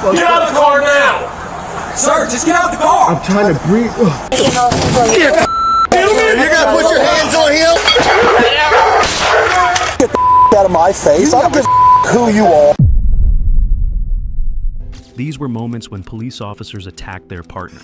Get out of the car now! Sir, just get out of the car! I'm trying to breathe. You're gonna put your hands on him? Get the out of my face. I don't give a who you are. These were moments when police officers attacked their partner,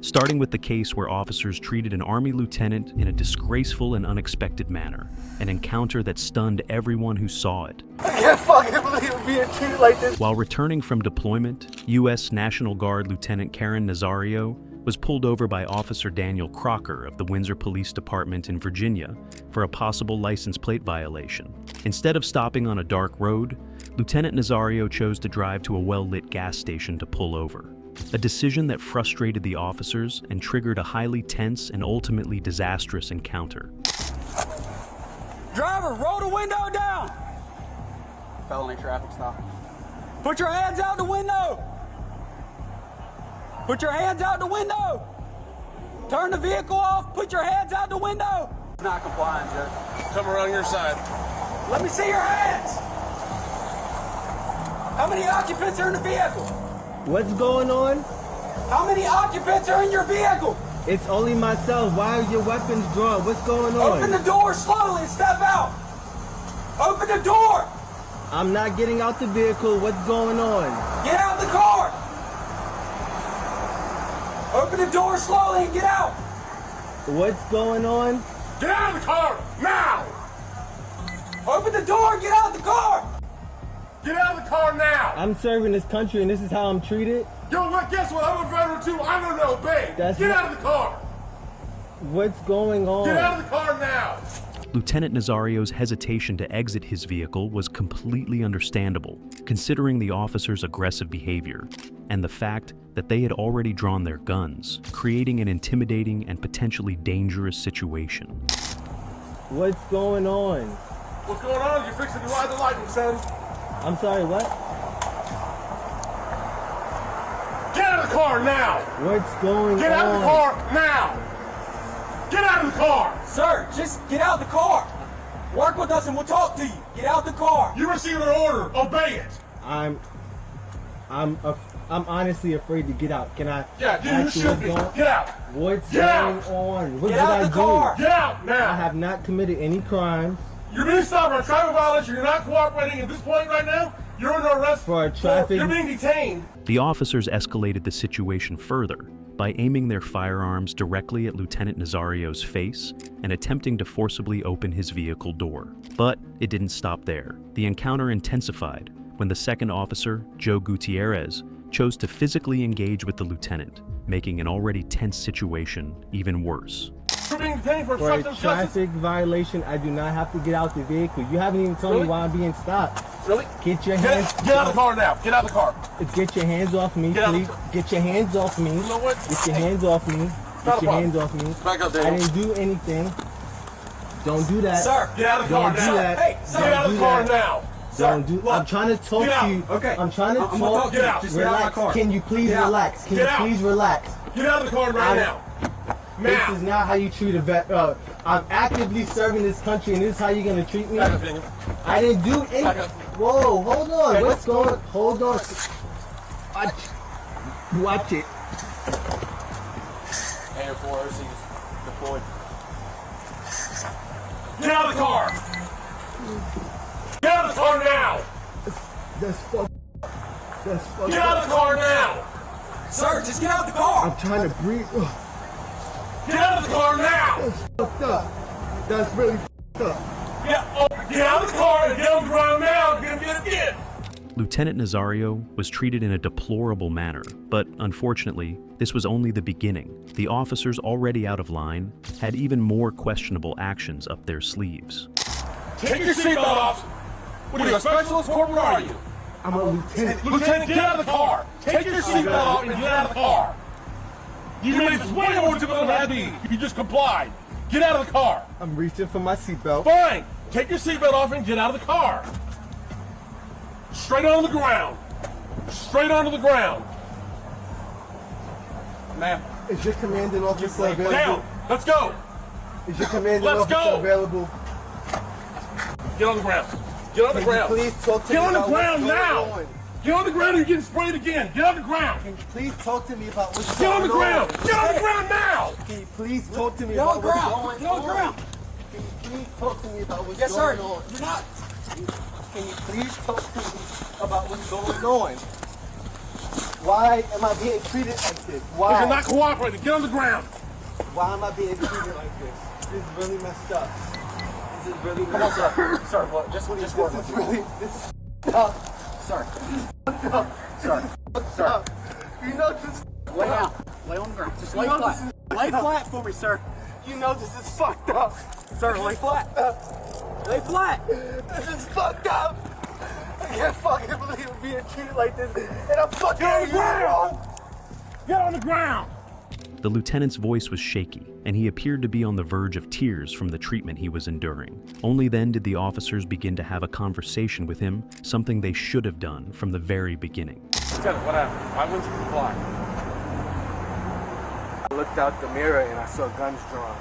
starting with the case where officers treated an Army lieutenant in a disgraceful and unexpected manner, an encounter that stunned everyone who saw it. I can't fucking believe I'm being treated like this. While returning from deployment, U.S. National Guard Lieutenant Karen Nazario was pulled over by Officer Daniel Crocker of the Windsor Police Department in Virginia for a possible license plate violation. Instead of stopping on a dark road, Lieutenant Nazario chose to drive to a well-lit gas station to pull over, a decision that frustrated the officers and triggered a highly tense and ultimately disastrous encounter. Driver, roll the window down! Felony traffic stop. Put your hands out the window! Put your hands out the window! Turn the vehicle off, put your hands out the window! Not complying, Judge. Come around your side. Let me see your hands! How many occupants are in the vehicle? What's going on? How many occupants are in your vehicle? It's only myself. Why are your weapons drawn? What's going on? Open the door slowly and step out! Open the door! I'm not getting out the vehicle. What's going on? Get out the car! Open the door slowly and get out! What's going on? Get out of the car, now! Open the door and get out of the car! Get out of the car now! I'm serving this country and this is how I'm treated? Yo, what? Guess what? I'm a veteran too. I'm gonna obey. Get out of the car! What's going on? Get out of the car now! Lieutenant Nazario's hesitation to exit his vehicle was completely understandable, considering the officers' aggressive behavior and the fact that they had already drawn their guns, creating an intimidating and potentially dangerous situation. What's going on? What's going on? You're fixing to ride the lightning, son. I'm sorry, what? Get out of the car now! What's going on? Get out of the car now! Get out of the car! Sir, just get out of the car! Work with us and we'll talk to you. Get out the car! You received an order. Obey it! I'm honestly afraid to get out. Can I? Yeah, you should be. Get out! What's Get going out. on? What Get did out I the do? car! Get out now! I have not committed any crimes. You're being stopped for a traffic violation. You're not cooperating at this point right now. You're under arrest For a traffic- You're being detained. The officers escalated the situation further by aiming their firearms directly at Lieutenant Nazario's face and attempting to forcibly open his vehicle door. But it didn't stop there. The encounter intensified when the second officer, Joe Gutierrez, chose to physically engage with the lieutenant, making an already tense situation even worse. You're being detained for For a obstruction of justice. traffic violation, I do not have to get out the vehicle. You haven't even told me why I'm being stopped. Really? Get your hands. Get out of the car now. Get out of the car. Get your hands off me, Get out please. Get your hands off me. You know what? Get your hands off me. Not Get a your problem. hands off me. Back up, I Daniel. didn't do anything. Don't do that. Sir, get out of the car Don't do now. that. Hey, sir, Don't get out of do the car that. now. Don't Sir, do. look. I'm trying to talk Get out. to you. Okay. I'm trying to I'm talk. gonna talk. Get out. Just get out of Relax. my car. Can you please Get out. relax? Can Get you out. please relax? Get out of the car right I'm- now. This Now. is not how you treat a vet. I'm actively serving this country, and this is how you're gonna treat me. Back up, Daniel. I didn't do Back anything. up. Whoa, hold on. Hey, What's going? Hold on. Watch it. Air 4 OCs deployed. Get out of the car. Get out of the car now. That's fuck. That's fuck. Get out of the car now. Sir, just get out of the car. I'm trying to breathe. Get out of the car now. That's fucked up. That's really fucked up. Get out of the car and get on the ground now. You're gonna get it again. Lieutenant Nazario was treated in a deplorable manner, but unfortunately, this was only the beginning. The officers already out of line had even more questionable actions up their sleeves. Take your seatbelt off. What are you, a specialist? Corporal, are you? I'm a lieutenant. Lieutenant, get out of the car. Take your seatbelt off and get out of the car. You made this way more difficult than it had to be if you just complied. Get out of the car. I'm reaching for my seatbelt. Fine. Take your seatbelt off and get out of the car. Straight onto the ground. Straight onto the ground. Ma'am. Is your commanding officer available? Down. Let's go. Is your commanding Let's officer go. available? Get on the ground. Get on the Can you ground. please talk to Get me on the about what's ground going now. on? Get on the ground or you're getting sprayed again. Get on the ground. Can you please talk to me about what's Get on going the ground. on? Get on the ground now. Can you please talk to me Get on about the what's ground. going on? Get on the ground. Can you please talk to me about what's Yes, going sir. on? You're not. Can you please talk to me about what's going on? Why am I being treated like this? Why? You're not cooperating. Get on the ground. Why am I being treated like this? This is really messed up. This is really Come on, messed up. sir. Sir, look, just work This with is me. really, this is up. Sir, Sir. You know this is lay down. Lay on the ground. Just lay You know flat. this is- Lay flat for me, sir. You know this is fucked up. Sir, lay flat. Lay flat. This is fucked up. I can't fucking believe I'm being treated like this. And I'm fucking wrong. Get on the ground. The lieutenant's voice was shaky, and he appeared to be on the verge of tears from the treatment he was enduring. Only then did the officers begin to have a conversation with him, something they should have done from the very beginning. Lieutenant, what happened? Why wouldn't you comply? I looked out the mirror and I saw guns drawn.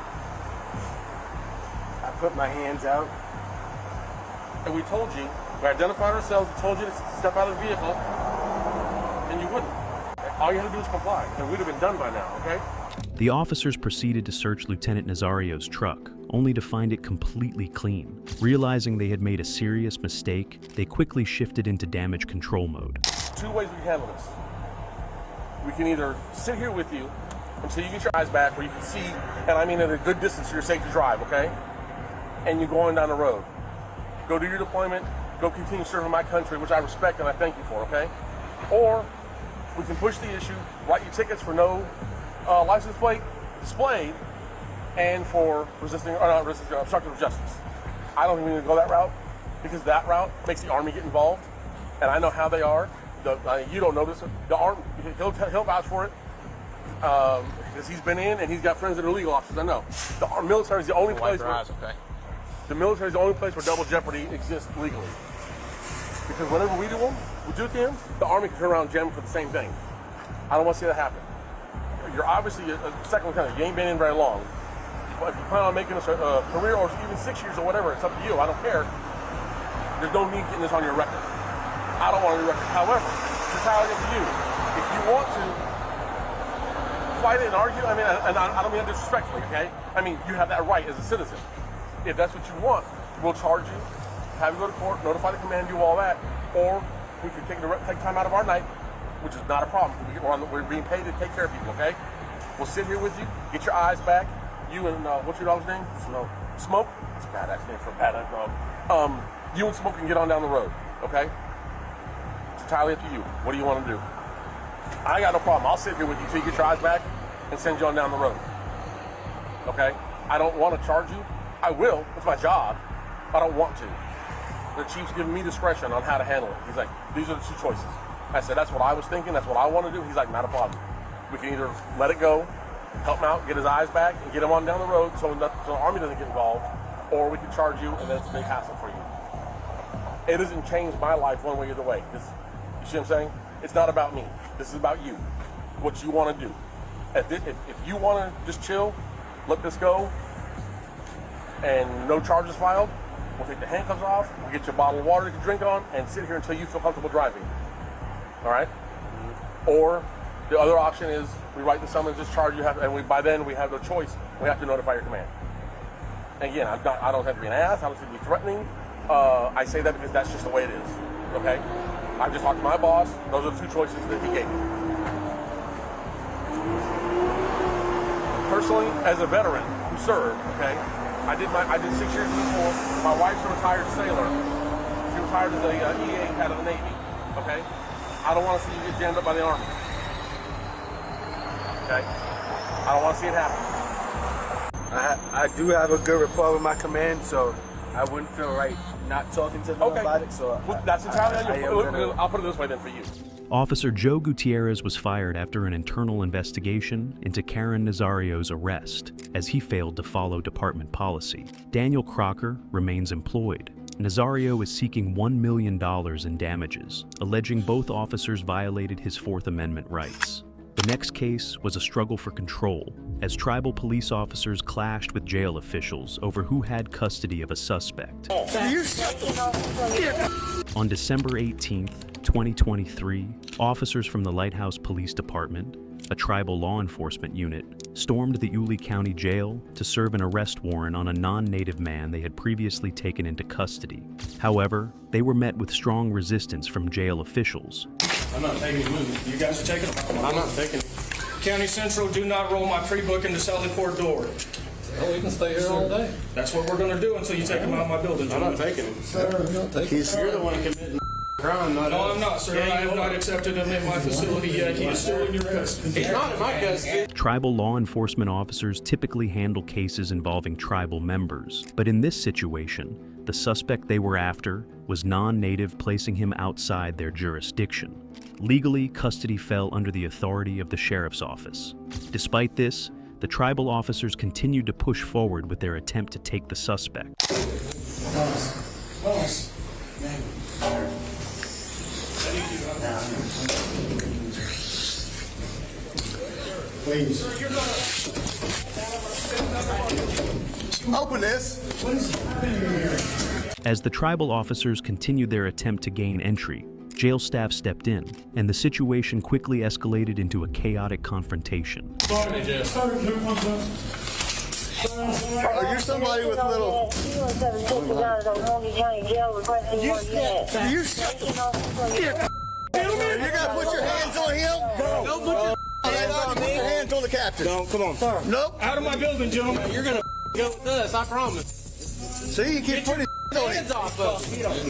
I put my hands out. And we told you, we identified ourselves, we told you to step out of the vehicle, and you wouldn't. All you had to do was comply, and we'd have been done by now, okay? The officers proceeded to search Lieutenant Nazario's truck, only to find it completely clean. Realizing they had made a serious mistake, they quickly shifted into damage control mode. Two ways we can handle this. We can either sit here with you until you get your eyes back where you can see, and I mean at a good distance so you're safe to drive, okay? And you're going down the road. Go do your deployment, go continue serving my country, which I respect and I thank you for, okay? Or we can push the issue, write you tickets for no license plate displayed and for obstructive of justice. I don't think we need to go that route because that route makes the Army get involved, and I know how they are. You don't notice it. The Army, he'll vouch for it because he's been in and he's got friends that are legal officers. I know. The military is the only place where the military is the only place where double jeopardy exists legally. Because whenever we do to him, the Army can turn around and jam him for the same thing. I don't want to see that happen. You're obviously a second lieutenant. You ain't been in very long. But if you plan on making this a career or even 6 years or whatever, it's up to you. I don't care. There's no need getting this on your record. I don't want it on your record. However, it's entirely up to you. If you want to fight it and argue, I mean, and I don't mean that disrespectfully, okay? I mean, you have that right as a citizen. If that's what you want, we'll charge you, have you go to court, notify the command, do all that, or we can take time out of our night, which is not a problem. We're being paid to take care of people, okay? We'll sit here with you, get your eyes back. You and, what's your dog's name? Smoke? It's a badass name for a badass dog. You and Smoke can get on down the road, okay? It's entirely up to you. What do you want to do? I got no problem. I'll sit here with you till you get your eyes back and send you on down the road, okay? I don't want to charge you. I will. It's my job. I don't want to. The chief's giving me discretion on how to handle it. He's like, these are the two choices. I said, that's what I was thinking. That's what I want to do. He's like, not a problem. We can either let it go, help him out, get his eyes back, and get him on down the road so the Army doesn't get involved, or we can charge you, and then it's a big hassle for you. It doesn't change my life one way or the way. You see what I'm saying? It's not about me. This is about you. What you want to do. If you want to just chill, let this go, and no charges filed, we'll take the handcuffs off, we'll get you a bottle of water you can drink on, and sit here until you feel comfortable driving. All right? Or the other option is we write the summons, discharge you, and by then we have no choice. We have to notify your command. And again, I don't have to be an ass. I don't have to be threatening. I say that because that's just the way it is. Okay? I just talked to my boss. Those are the two choices that he gave me. Personally, as a veteran who served, okay, I did 6 years before. My wife's a retired sailor. She retired as a EA out of the Navy. Okay? I don't want to see you get jammed up by the Army. Okay? I don't want to see it happen. I do have a good rapport with my command, so I wouldn't feel right not talking to them about it. So that's entirely on you. I'll put it this way then for you. Officer Joe Gutierrez was fired after an internal investigation into Karen Nazario's arrest, as he failed to follow department policy. Daniel Crocker remains employed. Nazario is seeking $1 million in damages, alleging both officers violated his Fourth Amendment rights. The next case was a struggle for control, as tribal police officers clashed with jail officials over who had custody of a suspect. On December 18th, 2023, officers from the Lighthouse Police Department, a tribal law enforcement unit, stormed the Yulee County Jail to serve an arrest warrant on a non-native man they had previously taken into custody. However, they were met with strong resistance from jail officials. I'm not taking it. You guys are taking it. I'm not taking it. County Central, do not roll my pre-book into Sally Court door. Well, we can stay here all day. That's what we're going to do until you take him out of my building. I'm not taking it. Sir, I'm not taking it. You're the one committing crime, not No, I'm not, sir. I have not accepted him in my facility yet. He is still in your custody. He's not in my custody. Tribal law enforcement officers typically handle cases involving tribal members, but in this situation, the suspect they were after was non-native, placing him outside their jurisdiction. Legally, custody fell under the authority of the sheriff's office. Despite this, the tribal officers continued to push forward with their attempt to take the suspect. Please. Open this. As the tribal officers continued their attempt to gain entry, jail staff stepped in, and the situation quickly escalated into a chaotic confrontation. Are you somebody with little... You're gonna put your hands on him? Don't put your hands on the captain. Don't, come on. Sir. Nope. Out of my building, gentlemen. You're going to go with us, I promise. See, you keep putting on Hands him. off of him. Don't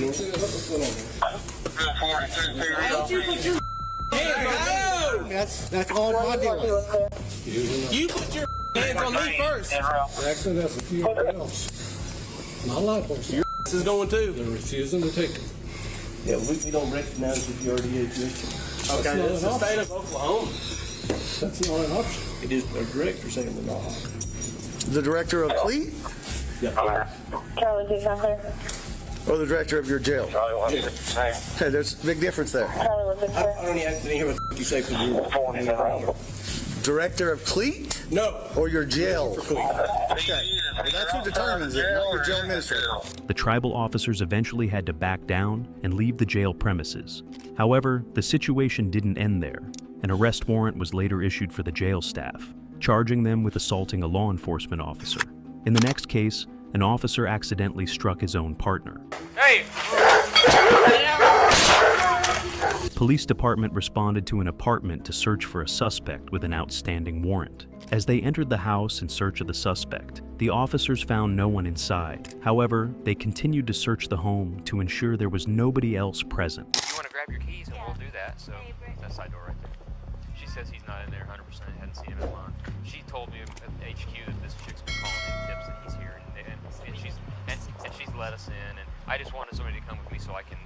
you put your hands on That's all my deal. You put your hands on me first. Actually, that's a few else. My life force. Your is going too. They're refusing to take it. Yeah, we don't recognize that you already exist. Okay, not it's an the state of Oklahoma. That's not an option. It is a director saying the law. The director of fleet Charlie, do something. or the director of your jail? Hey, there's a big difference there. Charlie, look at I don't even have to hear what you say for you. Director of cleat No. or your jail? Okay. That's who determines it, not your jail administrator. The tribal officers eventually had to back down and leave the jail premises. However, the situation didn't end there. An arrest warrant was later issued for the jail staff, charging them with assaulting a law enforcement officer. In the next case, an officer accidentally struck his own partner. Hey! Police department responded to an apartment to search for a suspect with an outstanding warrant. As they entered the house in search of the suspect, the officers found no one inside. However, they continued to search the home to ensure there was nobody else present. You want to grab your keys and we'll do that. So that side door right there. She says he's not in there 100%. Hadn't seen him in line. She told me at HQ that this chick's been calling in tips that he's here, and she's let us in. And I just wanted somebody to come with me so I can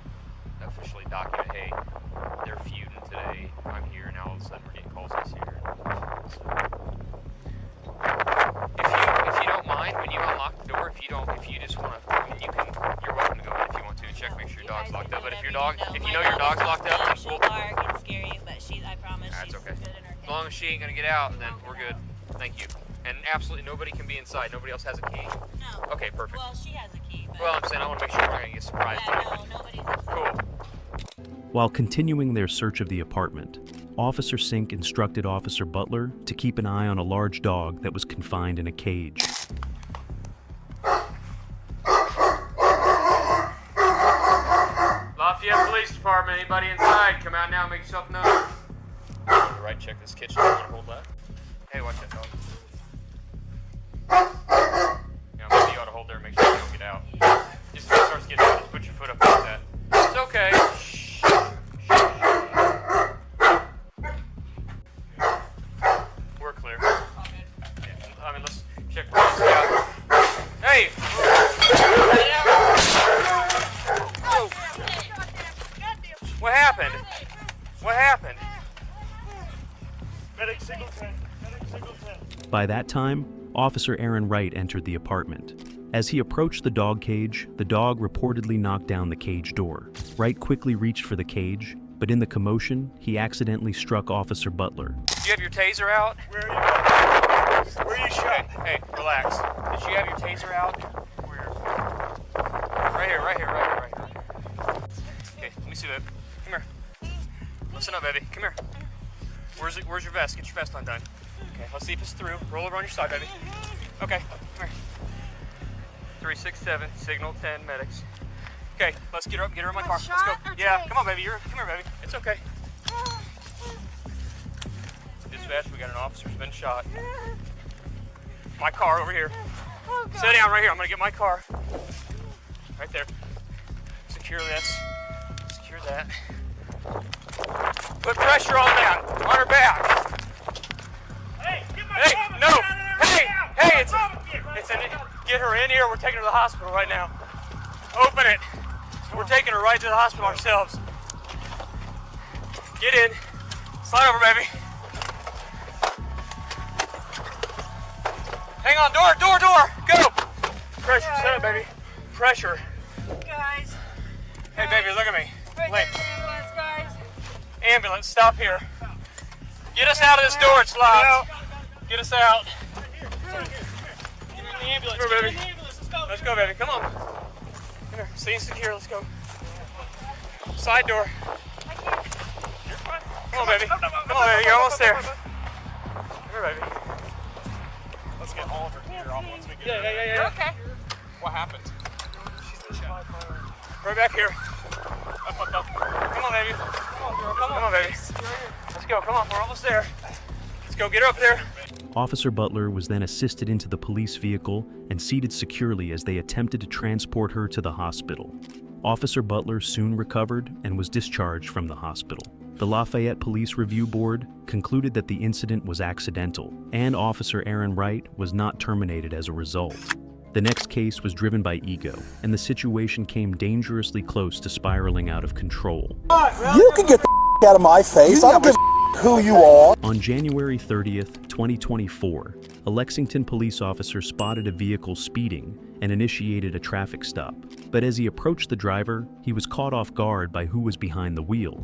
officially document, hey, they're feuding today. I'm here, and now all of a sudden we're getting calls he's here. So, if you don't mind, when you unlock the door, if you just want to, I mean, you're welcome to go in if you want to and check, make sure your dog's locked up. But if you know your dog's locked up, then we'll. bark and scary, but I promise That's she's okay. good in her As long as she ain't gonna get out, then we're good. Thank you. And absolutely nobody can be inside. Nobody else has a key. No. Okay, perfect. Well, she has a key. But Well, I'm saying I want to make sure you're gonna get surprised. yeah, no, nobody's inside. Cool. While continuing their search of the apartment, Officer Sink instructed Officer Butler to keep an eye on a large dog that was confined in a cage. Lafayette Police Department, anybody inside? Come out now, make yourself known. Right, check this kitchen. Hold that. Hey, watch that dog. Yeah, maybe you ought to hold there and make sure you don't get out. Just when it starts getting out, just put your foot up like that. It's okay. Shh. We're clear. Yeah, I mean, let's check this out. Hey! Oh. What happened? What happened? Medic Singleton. Medic Singleton. By that time, Officer Aaron Wright entered the apartment. As he approached the dog cage, the dog reportedly knocked down the cage door. Wright quickly reached for the cage, but in the commotion, he accidentally struck Officer Butler. Did you have your taser out? Where are you? Where are you shot? Hey, relax. Did you have your taser out? Where? Right here. Okay, let me see that. Come here. Listen up, baby. Come here. Where's your vest? Get your vest undone. Okay, let's see if it's through. Roll over on your side, baby. Okay, come here. 367, signal 10, medics. Okay, let's get her up. Get her in my car. Let's go. Yeah, come on, baby. Come here, baby. It's okay. Dispatch, we got an officer who's been shot. My car over here. Sit down right here. I'm gonna get my car. Right there. Secure this. Secure that. Put pressure on that. On her back. Hey, no. Hey, it's in it. Get her in here. We're taking her to the hospital right now. Open it. We're taking her right to the hospital ourselves. Get in. Slide over, baby. Hang on, door. Go. Pressure, set up, baby. Pressure. Guys. Hey, baby, look at me. Wait. Ambulance, guys. Ambulance, stop here. Get us out of this door, it's locked. Get us out. Get in the ambulance. Come here, baby. Let's go, baby. Come on. Come here. Stay secure. Let's go. Side door. Come on, baby. Come on, baby. You're almost there. Come here, baby. Let's get all of her gear off once we get her. Yeah. Okay. What happened? She's been shot. Right back here. Up. Come on, baby. Come on, baby. Let's go. Come on. We're almost there. Let's go. Get her up there. Officer Butler was then assisted into the police vehicle and seated securely as they attempted to transport her to the hospital. Officer Butler soon recovered and was discharged from the hospital. The Lafayette Police Review Board concluded that the incident was accidental, and Officer Aaron Wright was not terminated as a result. The next case was driven by ego, and the situation came dangerously close to spiraling out of control. You can get the out of my face. I don't give a who you are. On January 30th, 2024, a Lexington police officer spotted a vehicle speeding and initiated a traffic stop. But as he approached the driver, he was caught off guard by who was behind the wheel.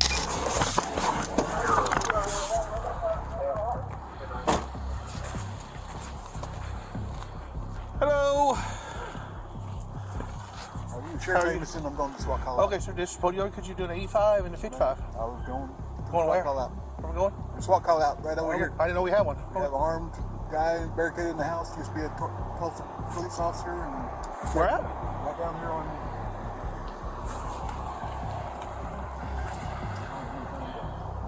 Hello. Sure, I'm going to SWAT call out. Okay, sir. This is could you do an 85 and a 55? I was going. Going where? Call out. Where we going? SWAT call out right over here. I didn't know we had one. We have an armed guy barricaded in the house. Used to be a police officer. And Where at? right down here on.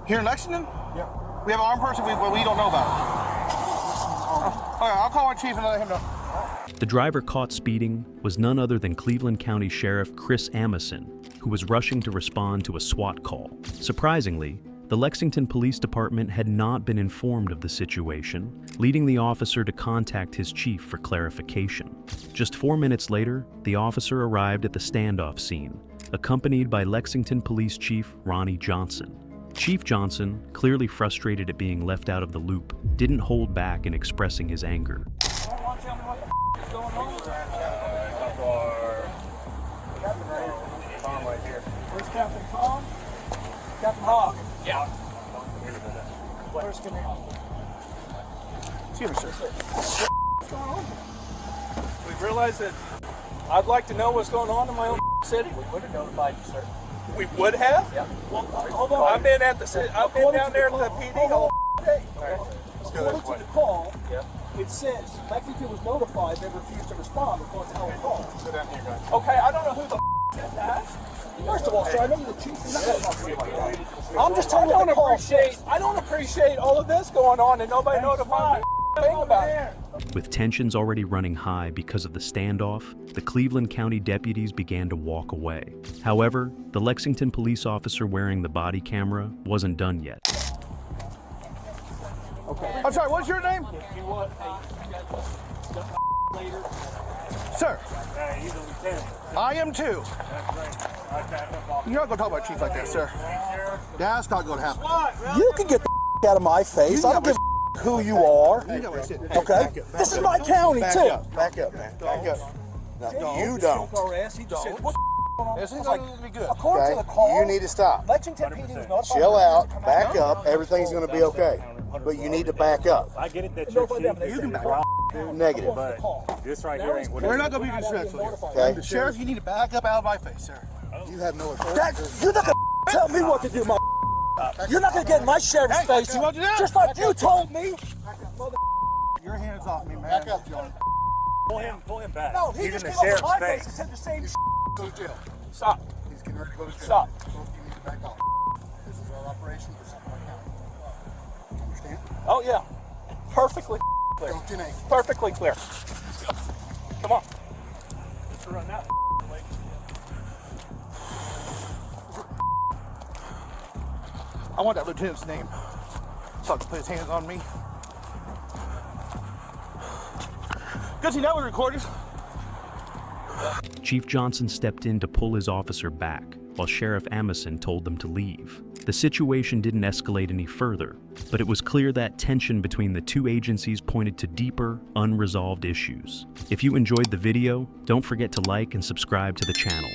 Here in Lexington? Yeah. We have an armed person we don't know about. Okay, I'll call our chief and let him know. The driver caught speeding was none other than Cleveland County Sheriff Chris Amison, who was rushing to respond to a SWAT call. Surprisingly, the Lexington Police Department had not been informed of the situation, leading the officer to contact his chief for clarification. Just 4 minutes later, the officer arrived at the standoff scene, accompanied by Lexington Police Chief Ronnie Johnson. Chief Johnson, clearly frustrated at being left out of the loop, didn't hold back in expressing his anger. Where's Captain Tom? Captain Hawk. Yeah. Where's Command? Excuse me, sir. We realized that I'd like to know what's going on in my own city. We would have notified you, sir. We would have? Yeah. Well, hold on. I've been down there at the PD all day. According to the call, it says Lexington was notified they refused to respond according to our call. Sit down here, guys. Okay, I don't know who the said that. First of all, sir, I know you're the chief. You're not going to talk to me like that. I'm just telling you what the call says. I don't appreciate all of this going on and nobody notified me thing about it. With tensions already running high because of the standoff, the Cleveland County deputies began to walk away. However, the Lexington police officer wearing the body camera wasn't done yet. Okay. I'm sorry, what's your name? You want later? Sir. He's a lieutenant. I am too. You're not going to talk about chief like that, sir. That's not going to happen. You can get the out of my face. I don't give a who you are. Okay? This is my county, too. Back up, man. Back up. No, you don't. This is going to be good. Okay? You need to stop. Lexington PD was not Chill out. Back up. Everything's going to be okay. But you need to back up. I get it that you're You can back up. Negative. this right here ain't what We're not going to be disrespectful here. Okay? Sheriff, you need to back up out of my face, sir. You have no authority. You're not going to tell me what to do, my You're not gonna get in my sheriff's face. Just like you told me. Your hands off me, man. Back up, John. Pull him back. No, he just came up to my face and said the same shit. Go to jail. Stop. He's getting ready to go to jail. Stop. Both of you need to back off. This is our operation for something like that. Understand? Oh yeah. Perfectly clear. Go 10-8. Perfectly clear. Come on. Let's run that. I want that lieutenant's name so I can put his hands on me. Good to know we recorded. Chief Johnson stepped in to pull his officer back, while Sheriff Amison told them to leave. The situation didn't escalate any further, but it was clear that tension between the two agencies pointed to deeper, unresolved issues. If you enjoyed the video, don't forget to like and subscribe to the channel.